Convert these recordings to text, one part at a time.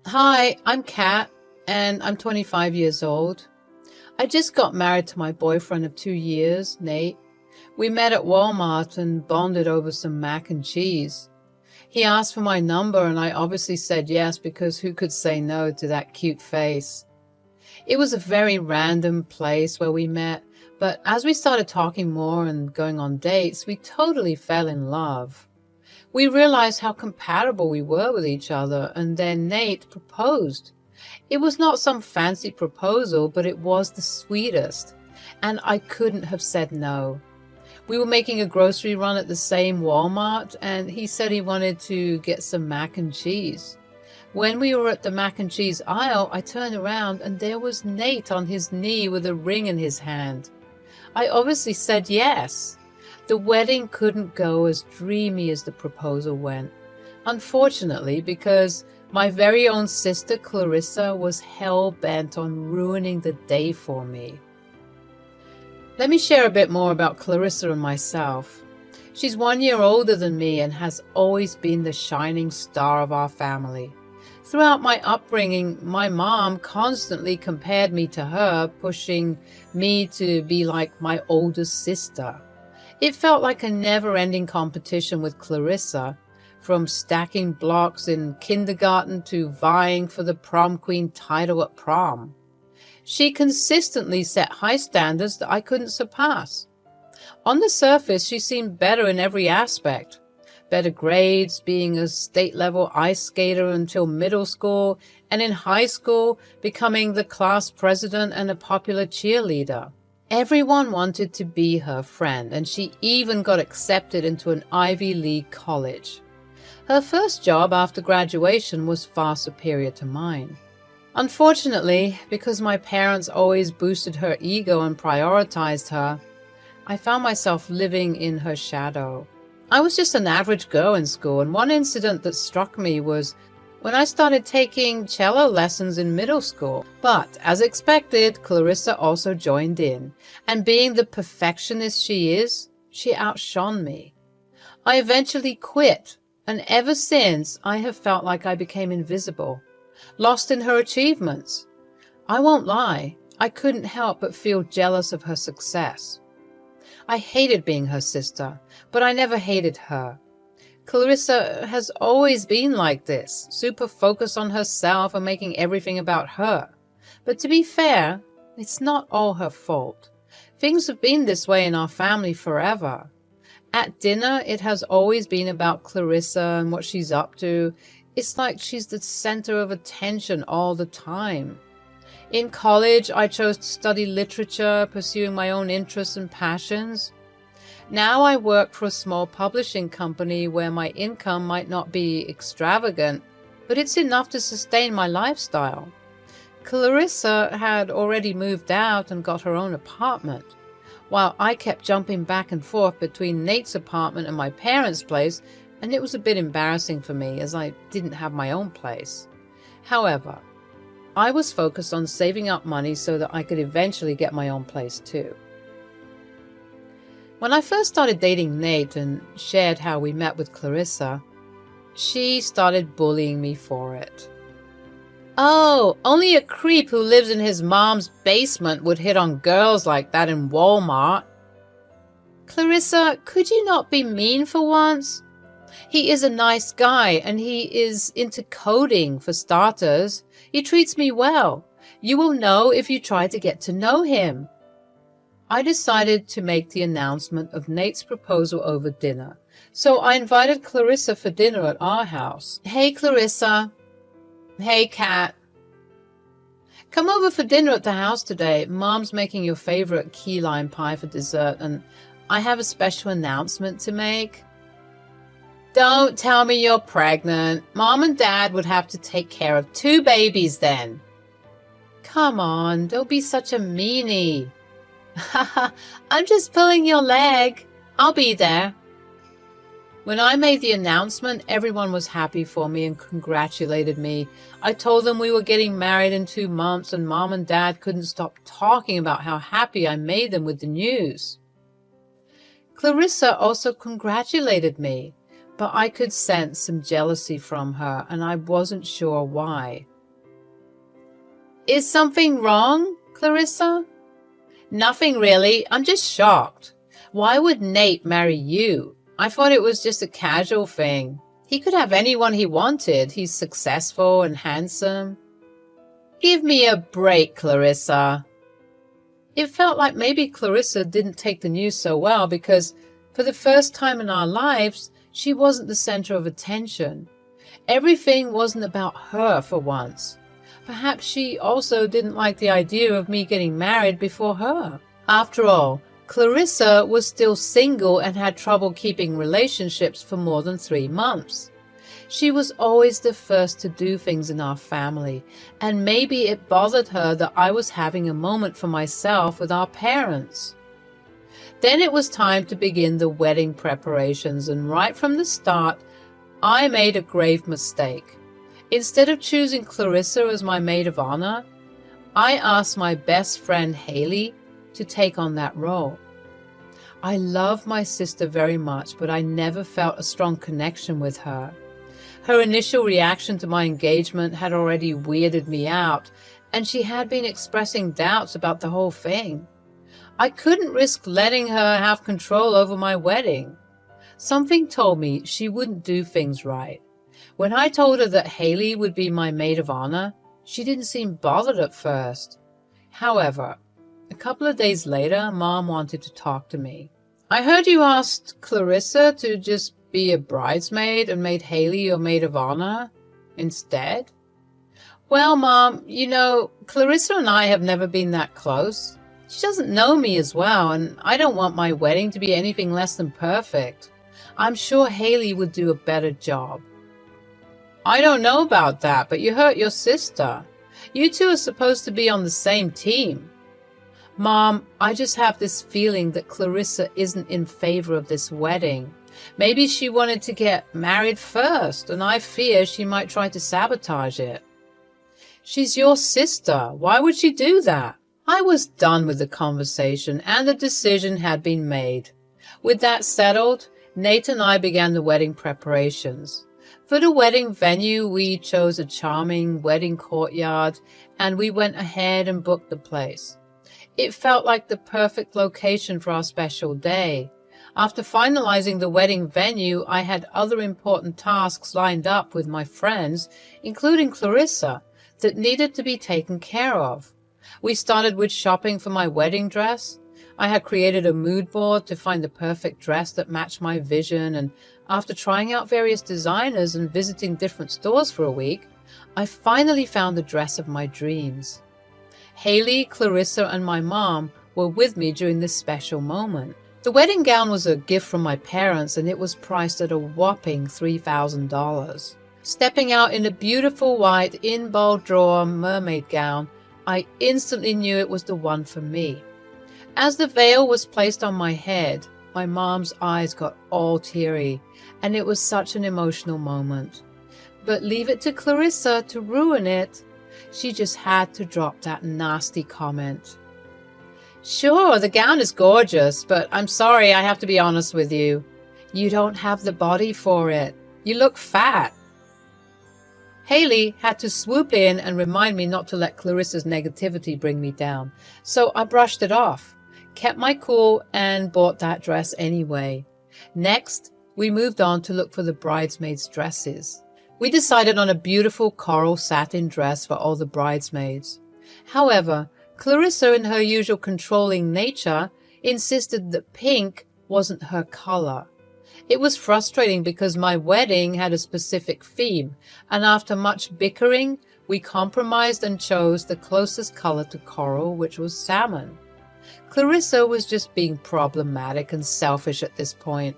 Hi, I'm Kat, and I'm 25 years old. I just got married to my boyfriend of 2 years, Nate. We met at Walmart and bonded over some mac and cheese. He asked for my number, and I obviously said yes because who could say no to that cute face? It was a very random place where we met, but as we started talking more and going on dates, we totally fell in love. We realized how compatible we were with each other, and then Nate proposed. It was not some fancy proposal, but it was the sweetest, and I couldn't have said no. We were making a grocery run at the same Walmart, and he said he wanted to get some mac and cheese. When we were at the mac and cheese aisle, I turned around and there was Nate on his knee with a ring in his hand. I obviously said yes. The wedding couldn't go as dreamy as the proposal went. Unfortunately, because my very own sister Clarissa was hell-bent on ruining the day for me. Let me share a bit more about Clarissa and myself. She's 1 year older than me and has always been the shining star of our family. Throughout my upbringing, my mom constantly compared me to her, pushing me to be like my older sister. It felt like a never-ending competition with Clarissa, from stacking blocks in kindergarten to vying for the prom queen title at prom. She consistently set high standards that I couldn't surpass. On the surface, she seemed better in every aspect. Better grades, being a state-level ice skater until middle school, and in high school, becoming the class president and a popular cheerleader. Everyone wanted to be her friend, and she even got accepted into an Ivy League college. Her first job after graduation was far superior to mine. Unfortunately, because my parents always boosted her ego and prioritized her, I found myself living in her shadow. I was just an average girl in school, and one incident that struck me was when I started taking cello lessons in middle school. But, as expected, Clarissa also joined in, and being the perfectionist she is, she outshone me. I eventually quit, and ever since, I have felt like I became invisible, lost in her achievements. I won't lie, I couldn't help but feel jealous of her success. I hated being her sister, but I never hated her. Clarissa has always been like this, super focused on herself and making everything about her. But to be fair, it's not all her fault. Things have been this way in our family forever. At dinner, it has always been about Clarissa and what she's up to. It's like she's the center of attention all the time. In college, I chose to study literature, pursuing my own interests and passions. Now I work for a small publishing company where my income might not be extravagant, but it's enough to sustain my lifestyle. Clarissa had already moved out and got her own apartment, while I kept jumping back and forth between Nate's apartment and my parents' place, and it was a bit embarrassing for me as I didn't have my own place. However, I was focused on saving up money so that I could eventually get my own place too. When I first started dating Nate and shared how we met with Clarissa, she started bullying me for it. Oh, only a creep who lives in his mom's basement would hit on girls like that in Walmart. Clarissa, could you not be mean for once? He is a nice guy and he is into coding for starters. He treats me well. You will know if you try to get to know him. I decided to make the announcement of Nate's proposal over dinner, so I invited Clarissa for dinner at our house. Hey, Clarissa. Hey, Kat. Come over for dinner at the house today. Mom's making your favorite key lime pie for dessert, and I have a special announcement to make. Don't tell me you're pregnant. Mom and Dad would have to take care of 2 babies then. Come on, don't be such a meanie. Haha, I'm just pulling your leg. I'll be there. When I made the announcement, everyone was happy for me and congratulated me. I told them we were getting married in 2 months, and Mom and Dad couldn't stop talking about how happy I made them with the news. Clarissa also congratulated me, but I could sense some jealousy from her, and I wasn't sure why. Is something wrong, Clarissa? Nothing really. I'm just shocked. Why would Nate marry you? I thought it was just a casual thing. He could have anyone he wanted. He's successful and handsome. Give me a break, Clarissa. It felt like maybe Clarissa didn't take the news so well because for the first time in our lives, she wasn't the center of attention. Everything wasn't about her for once. Perhaps she also didn't like the idea of me getting married before her. After all, Clarissa was still single and had trouble keeping relationships for more than 3 months. She was always the first to do things in our family, and maybe it bothered her that I was having a moment for myself with our parents. Then it was time to begin the wedding preparations, and right from the start, I made a grave mistake. Instead of choosing Clarissa as my maid of honor, I asked my best friend Haley to take on that role. I love my sister very much, but I never felt a strong connection with her. Her initial reaction to my engagement had already weirded me out, and she had been expressing doubts about the whole thing. I couldn't risk letting her have control over my wedding. Something told me she wouldn't do things right. When I told her that Haley would be my maid of honor, she didn't seem bothered at first. However, a couple of days later, Mom wanted to talk to me. I heard you asked Clarissa to just be a bridesmaid and made Haley your maid of honor instead? Well, Mom, Clarissa and I have never been that close. She doesn't know me as well, and I don't want my wedding to be anything less than perfect. I'm sure Haley would do a better job. I don't know about that, but you hurt your sister. You two are supposed to be on the same team. Mom, I just have this feeling that Clarissa isn't in favor of this wedding. Maybe she wanted to get married first, and I fear she might try to sabotage it. She's your sister. Why would she do that? I was done with the conversation, and the decision had been made. With that settled, Nate and I began the wedding preparations. For the wedding venue, we chose a charming wedding courtyard, and we went ahead and booked the place. It felt like the perfect location for our special day. After finalizing the wedding venue, I had other important tasks lined up with my friends, including Clarissa, that needed to be taken care of. We started with shopping for my wedding dress. I had created a mood board to find the perfect dress that matched my vision, and after trying out various designers and visiting different stores for a week, I finally found the dress of my dreams. Haley, Clarissa, and my mom were with me during this special moment. The wedding gown was a gift from my parents, and it was priced at a whopping $3,000. Stepping out in a beautiful white in-bold drawer mermaid gown, I instantly knew it was the one for me. As the veil was placed on my head, my mom's eyes got all teary, and it was such an emotional moment. But leave it to Clarissa to ruin it. She just had to drop that nasty comment. Sure, the gown is gorgeous, but I'm sorry, I have to be honest with you. You don't have the body for it. You look fat. Haley had to swoop in and remind me not to let Clarissa's negativity bring me down, so I brushed it off, kept my cool, and bought that dress anyway. Next, we moved on to look for the bridesmaids' dresses. We decided on a beautiful coral satin dress for all the bridesmaids. However, Clarissa, in her usual controlling nature, insisted that pink wasn't her color. It was frustrating because my wedding had a specific theme, and after much bickering, we compromised and chose the closest color to coral, which was salmon. Clarissa was just being problematic and selfish at this point.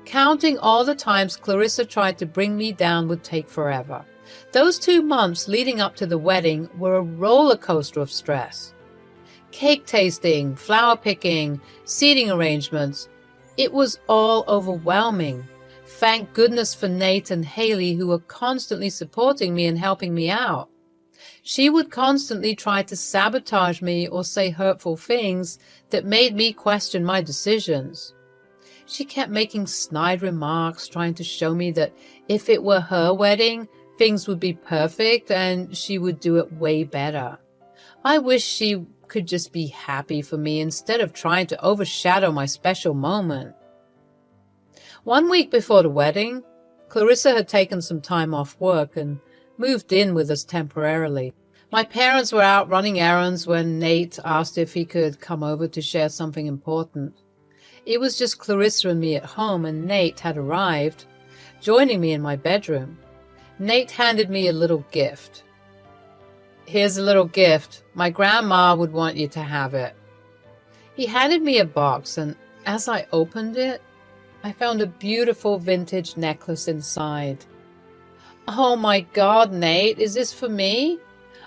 Counting all the times Clarissa tried to bring me down would take forever. Those 2 months leading up to the wedding were a roller coaster of stress. Cake tasting, flower picking, seating arrangements. It was all overwhelming. Thank goodness for Nate and Haley, who were constantly supporting me and helping me out. She would constantly try to sabotage me or say hurtful things that made me question my decisions. She kept making snide remarks, trying to show me that if it were her wedding, things would be perfect and she would do it way better. I wish she could just be happy for me instead of trying to overshadow my special moment. 1 week before the wedding, Clarissa had taken some time off work and moved in with us temporarily. My parents were out running errands when Nate asked if he could come over to share something important. It was just Clarissa and me at home, and Nate had arrived, joining me in my bedroom. Nate handed me a little gift. "Here's a little gift. My grandma would want you to have it." He handed me a box, and as I opened it, I found a beautiful vintage necklace inside. "Oh my God, Nate, is this for me?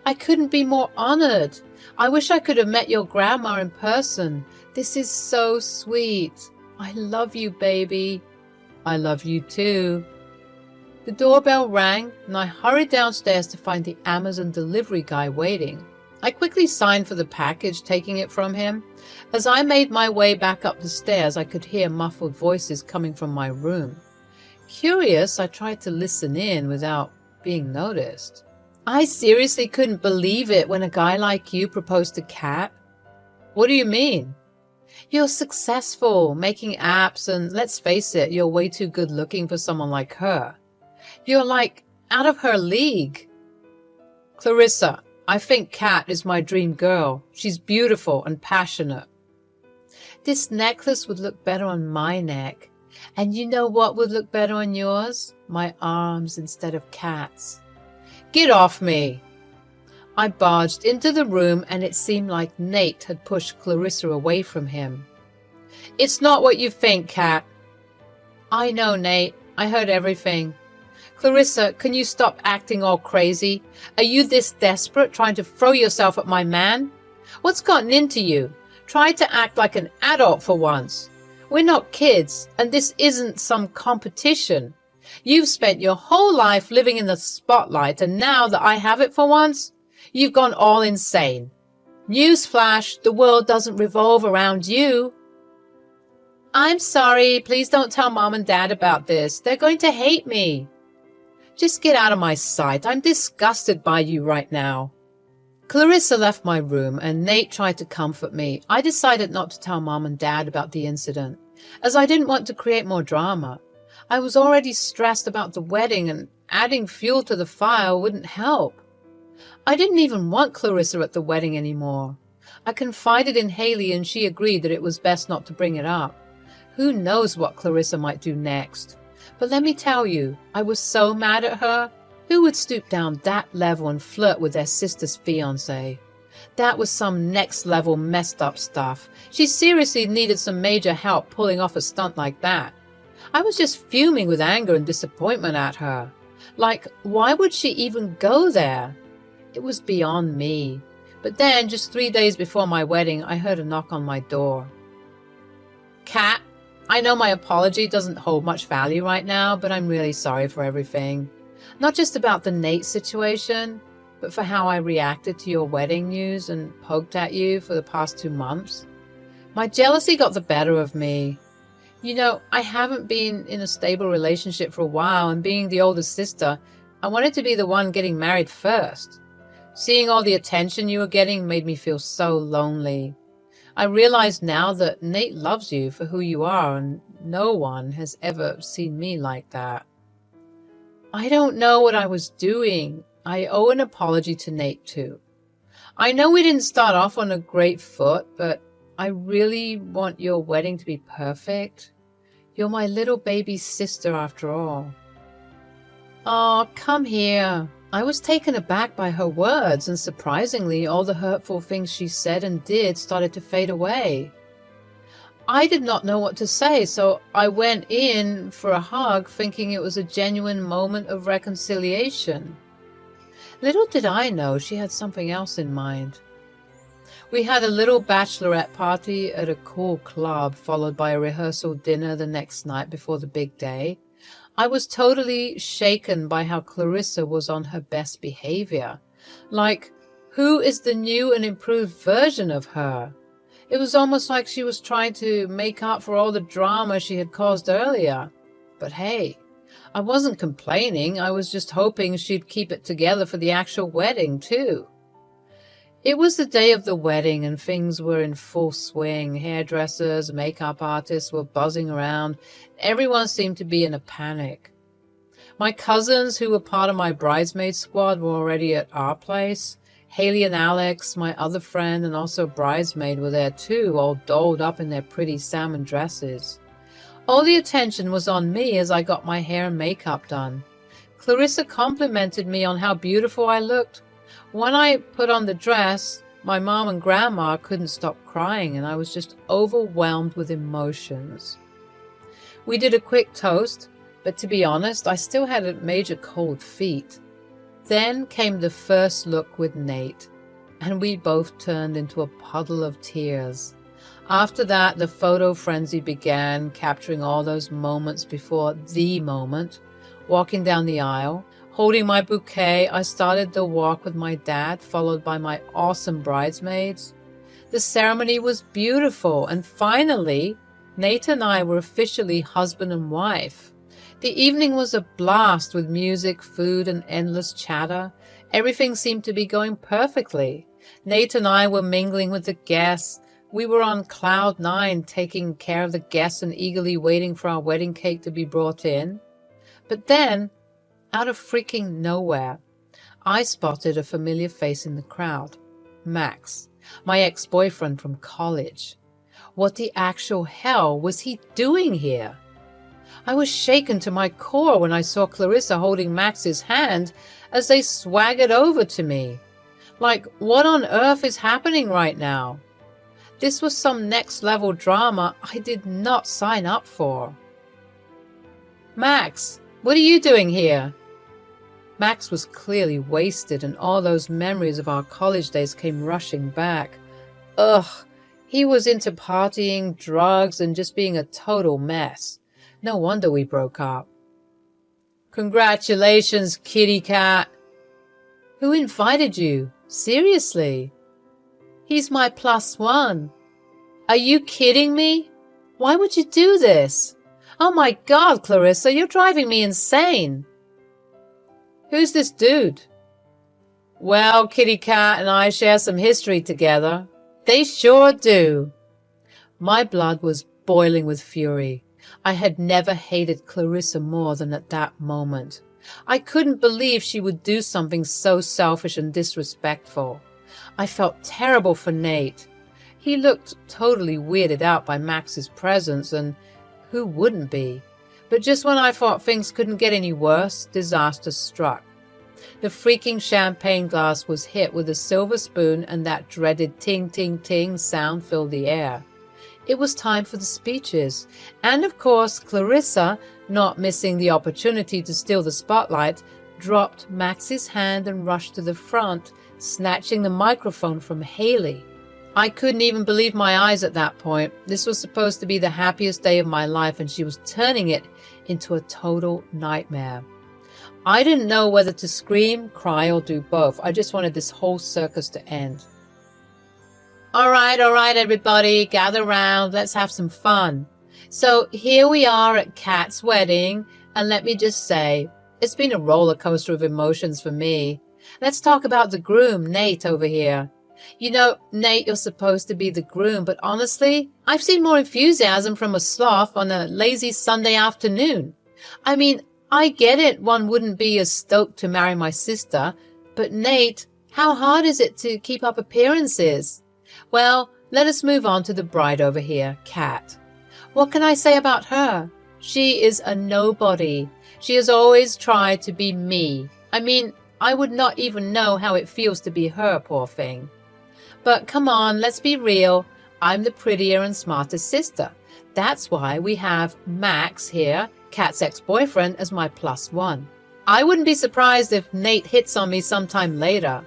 I couldn't be more honored. I wish I could have met your grandma in person. This is so sweet. I love you, baby." "I love you too." The doorbell rang, and I hurried downstairs to find the Amazon delivery guy waiting. I quickly signed for the package, taking it from him. As I made my way back up the stairs, I could hear muffled voices coming from my room. Curious, I tried to listen in without being noticed. "I seriously couldn't believe it when a guy like you proposed to Kat." "What do you mean?" "You're successful, making apps, and let's face it, you're way too good looking for someone like her. You're like out of her league." "Clarissa, I think Kat is my dream girl. She's beautiful and passionate." "This necklace would look better on my neck. And you know what would look better on yours? My arms instead of Kat's." "Get off me!" I barged into the room, and it seemed like Nate had pushed Clarissa away from him. "It's not what you think, Kat." "I know, Nate. I heard everything. Clarissa, can you stop acting all crazy? Are you this desperate, trying to throw yourself at my man? What's gotten into you? Try to act like an adult for once. We're not kids, and this isn't some competition. You've spent your whole life living in the spotlight, and now that I have it for once, you've gone all insane. Newsflash, the world doesn't revolve around you." "I'm sorry, please don't tell Mom and Dad about this. They're going to hate me." "Just get out of my sight. I'm disgusted by you right now." Clarissa left my room, and Nate tried to comfort me. I decided not to tell Mom and Dad about the incident, as I didn't want to create more drama. I was already stressed about the wedding, and adding fuel to the fire wouldn't help. I didn't even want Clarissa at the wedding anymore. I confided in Haley, and she agreed that it was best not to bring it up. Who knows what Clarissa might do next? But let me tell you, I was so mad at her. Who would stoop down that level and flirt with their sister's fiancé? That was some next-level messed up stuff. She seriously needed some major help pulling off a stunt like that. I was just fuming with anger and disappointment at her. Like, why would she even go there? It was beyond me. But then, just 3 days before my wedding, I heard a knock on my door. "Kat, I know my apology doesn't hold much value right now, but I'm really sorry for everything. Not just about the Nate situation, but for how I reacted to your wedding news and poked at you for the past 2 months. My jealousy got the better of me. You know, I haven't been in a stable relationship for a while, and being the older sister, I wanted to be the one getting married first. Seeing all the attention you were getting made me feel so lonely. I realize now that Nate loves you for who you are, and no one has ever seen me like that. I don't know what I was doing. I owe an apology to Nate too. I know we didn't start off on a great foot, but I really want your wedding to be perfect. You're my little baby sister after all." "Oh, come here." I was taken aback by her words, and surprisingly, all the hurtful things she said and did started to fade away. I did not know what to say, so I went in for a hug, thinking it was a genuine moment of reconciliation. Little did I know she had something else in mind. We had a little bachelorette party at a cool club, followed by a rehearsal dinner the next night before the big day. I was totally shaken by how Clarissa was on her best behavior. Like, who is the new and improved version of her? It was almost like she was trying to make up for all the drama she had caused earlier. But hey, I wasn't complaining, I was just hoping she'd keep it together for the actual wedding, too. It was the day of the wedding and things were in full swing. Hairdressers, makeup artists were buzzing around. Everyone seemed to be in a panic. My cousins, who were part of my bridesmaid squad, were already at our place. Haley and Alex, my other friend and also bridesmaid, were there too, all dolled up in their pretty salmon dresses. All the attention was on me as I got my hair and makeup done. Clarissa complimented me on how beautiful I looked. When I put on the dress, my mom and grandma couldn't stop crying, and I was just overwhelmed with emotions. We did a quick toast, but to be honest, I still had a major cold feet. Then came the first look with Nate, and we both turned into a puddle of tears. After that, the photo frenzy began, capturing all those moments before the moment. Walking down the aisle, holding my bouquet, I started the walk with my dad, followed by my awesome bridesmaids. The ceremony was beautiful, and finally, Nate and I were officially husband and wife. The evening was a blast with music, food, and endless chatter. Everything seemed to be going perfectly. Nate and I were mingling with the guests. We were on cloud nine, taking care of the guests and eagerly waiting for our wedding cake to be brought in. But then, out of freaking nowhere, I spotted a familiar face in the crowd. Max, my ex-boyfriend from college. What the actual hell was he doing here? I was shaken to my core when I saw Clarissa holding Max's hand as they swaggered over to me. Like, what on earth is happening right now? This was some next-level drama I did not sign up for. Max, what are you doing here? Max was clearly wasted, and all those memories of our college days came rushing back. Ugh, he was into partying, drugs, and just being a total mess. No wonder we broke up. Congratulations, kitty cat. Who invited you? Seriously? He's my +1. Are you kidding me? Why would you do this? Oh my God, Clarissa, you're driving me insane. Who's this dude? Well, Kitty Cat and I share some history together. They sure do. My blood was boiling with fury. I had never hated Clarissa more than at that moment. I couldn't believe she would do something so selfish and disrespectful. I felt terrible for Nate. He looked totally weirded out by Max's presence, and who wouldn't be? But just when I thought things couldn't get any worse, disaster struck. The freaking champagne glass was hit with a silver spoon, and that dreaded ting, ting, ting sound filled the air. It was time for the speeches, and of course Clarissa, not missing the opportunity to steal the spotlight, dropped Max's hand and rushed to the front, snatching the microphone from Haley. I couldn't even believe my eyes at that point. This was supposed to be the happiest day of my life, and she was turning it into a total nightmare. I didn't know whether to scream, cry, or do both. I just wanted this whole circus to end. All right, everybody, gather round. Let's have some fun. So here we are at Kat's wedding, and let me just say, it's been a roller coaster of emotions for me. Let's talk about the groom, Nate, over here. You know, Nate, you're supposed to be the groom, but honestly, I've seen more enthusiasm from a sloth on a lazy Sunday afternoon. I mean, I get it, one wouldn't be as stoked to marry my sister, but Nate, how hard is it to keep up appearances? Well, let us move on to the bride over here, Kat. What can I say about her? She is a nobody. She has always tried to be me. I mean, I would not even know how it feels to be her, poor thing. But come on, let's be real. I'm the prettier and smarter sister. That's why we have Max here, Kat's ex-boyfriend, as my +1. I wouldn't be surprised if Nate hits on me sometime later.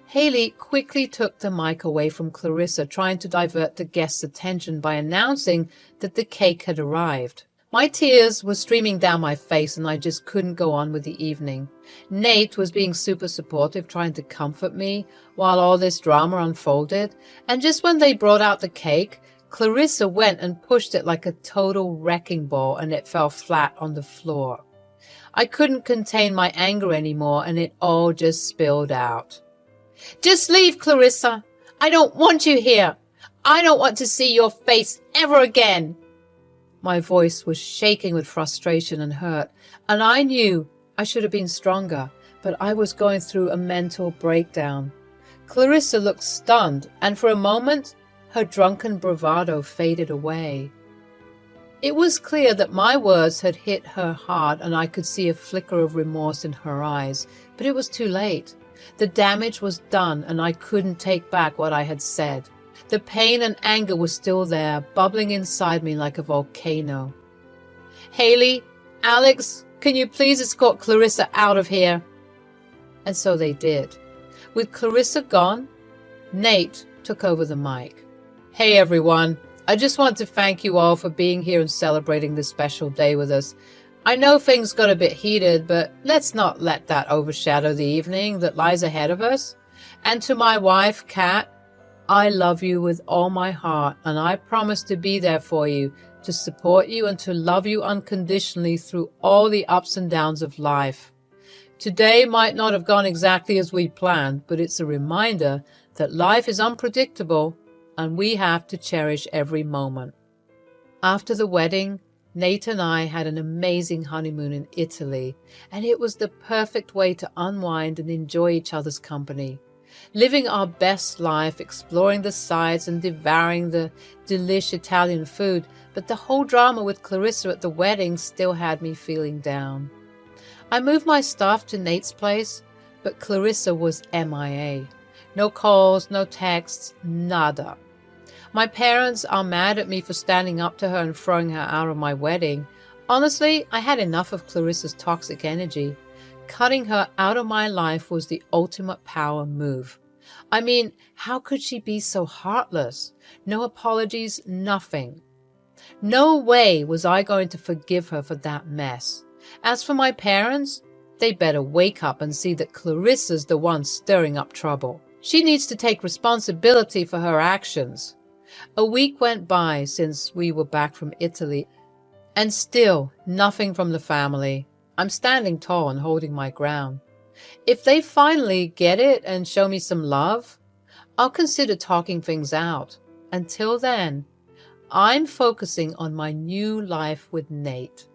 Haley quickly took the mic away from Clarissa, trying to divert the guests' attention by announcing that the cake had arrived. My tears were streaming down my face, and I just couldn't go on with the evening. Nate was being super supportive, trying to comfort me while all this drama unfolded, and just when they brought out the cake, Clarissa went and pushed it like a total wrecking ball, and it fell flat on the floor. I couldn't contain my anger anymore, and it all just spilled out. "Just leave, Clarissa. I don't want you here. I don't want to see your face ever again." My voice was shaking with frustration and hurt, and I knew I should have been stronger, but I was going through a mental breakdown. Clarissa looked stunned, and for a moment, her drunken bravado faded away. It was clear that my words had hit her hard, and I could see a flicker of remorse in her eyes, but it was too late. The damage was done, and I couldn't take back what I had said. The pain and anger was still there, bubbling inside me like a volcano. "Haley, Alex, can you please escort Clarissa out of here?" And so they did. With Clarissa gone, Nate took over the mic. "Hey everyone, I just want to thank you all for being here and celebrating this special day with us. I know things got a bit heated, but let's not let that overshadow the evening that lies ahead of us. And to my wife, Kat, I love you with all my heart, and I promise to be there for you, to support you and to love you unconditionally through all the ups and downs of life. Today might not have gone exactly as we planned, but it's a reminder that life is unpredictable and we have to cherish every moment." After the wedding, Nate and I had an amazing honeymoon in Italy, and it was the perfect way to unwind and enjoy each other's company. Living our best life, exploring the sights and devouring the delish Italian food, but the whole drama with Clarissa at the wedding still had me feeling down. I moved my stuff to Nate's place, but Clarissa was MIA. No calls, no texts, nada. My parents are mad at me for standing up to her and throwing her out of my wedding. Honestly, I had enough of Clarissa's toxic energy. Cutting her out of my life was the ultimate power move. I mean, how could she be so heartless? No apologies, nothing. No way was I going to forgive her for that mess. As for my parents, they better wake up and see that Clarissa's the one stirring up trouble. She needs to take responsibility for her actions. A week went by since we were back from Italy, and still nothing from the family. I'm standing tall and holding my ground. If they finally get it and show me some love, I'll consider talking things out. Until then, I'm focusing on my new life with Nate.